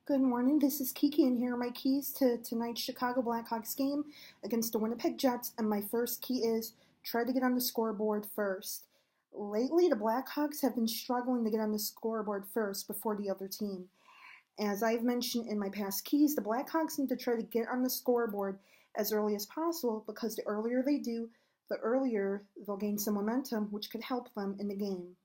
Good morning, this is Kiki, and here are my keys to tonight's Chicago Blackhawks game against the Winnipeg Jets. And my first key is try to get on the scoreboard first. Lately, the Blackhawks have been struggling to get on the scoreboard first before the other team. As I've mentioned in my past keys, the Blackhawks need to try to get on the scoreboard as early as possible because the earlier they do, the earlier they'll gain some momentum, which could help them in the game.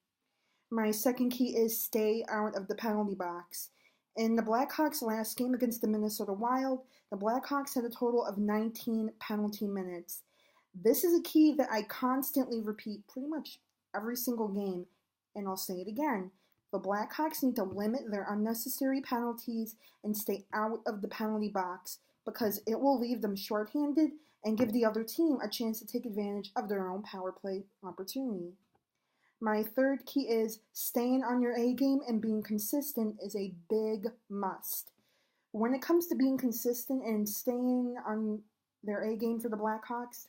My second key is stay out of the penalty box. In the Blackhawks' last game against the Minnesota Wild, the Blackhawks had a total of 19 penalty minutes. This is a key that I constantly repeat pretty much every single game, and I'll say it again. The Blackhawks need to limit their unnecessary penalties and stay out of the penalty box because it will leave them shorthanded and give the other team a chance to take advantage of their own power play opportunity. My third key is staying on your A game and being consistent is a big must. When it comes to being consistent and staying on their A game for the Blackhawks,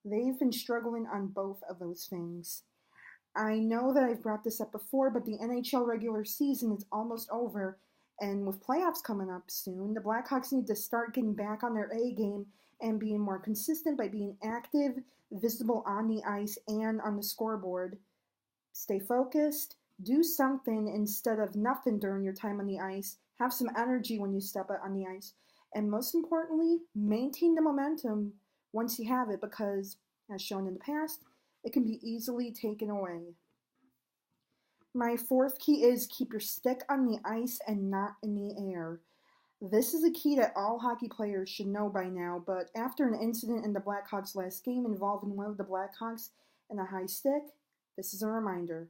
they've been struggling on both of those things. I know that I've brought this up before, but the NHL regular season is almost over, and with playoffs coming up soon, the Blackhawks need to start getting back on their A game and being more consistent by being active, visible on the ice, and on the scoreboard. Stay focused, do something instead of nothing during your time on the ice, have some energy when you step out on the ice, and most importantly, maintain the momentum once you have it because, as shown in the past, it can be easily taken away. My fourth key is keep your stick on the ice and not in the air. This is a key that all hockey players should know by now, but after an incident in the Blackhawks' last game involving one of the Blackhawks and a high stick, this is a reminder.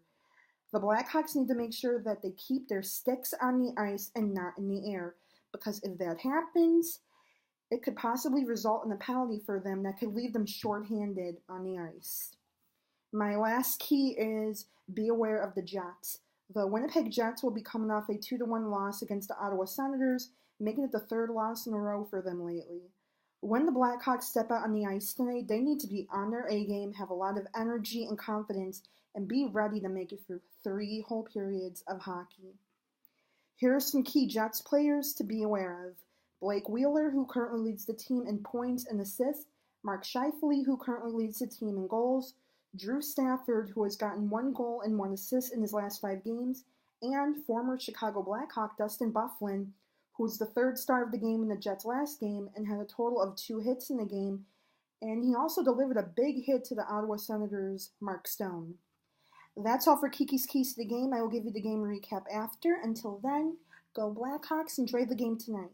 The Blackhawks need to make sure that they keep their sticks on the ice and not in the air, because if that happens, it could possibly result in a penalty for them that could leave them shorthanded on the ice. My last key is be aware of the Jets. The Winnipeg Jets will be coming off a 2-1 loss against the Ottawa Senators, making it the third loss in a row for them lately. When the Blackhawks step out on the ice tonight, they need to be on their A game, have a lot of energy and confidence, and be ready to make it through 3 whole periods of hockey. Here are some key Jets players to be aware of. Blake Wheeler, who currently leads the team in points and assists. Mark Scheifele, who currently leads the team in goals. Drew Stafford, who has gotten 1 goal and 1 assist in his last 5 games. And former Chicago Blackhawk Dustin Byfuglien, who was the 3rd star of the game in the Jets' last game and had a total of 2 hits in the game. And he also delivered a big hit to the Ottawa Senators' Mark Stone. That's all for Kiki's Keys to the Game. I will give you the game recap after. Until then, go Blackhawks, enjoy the game tonight.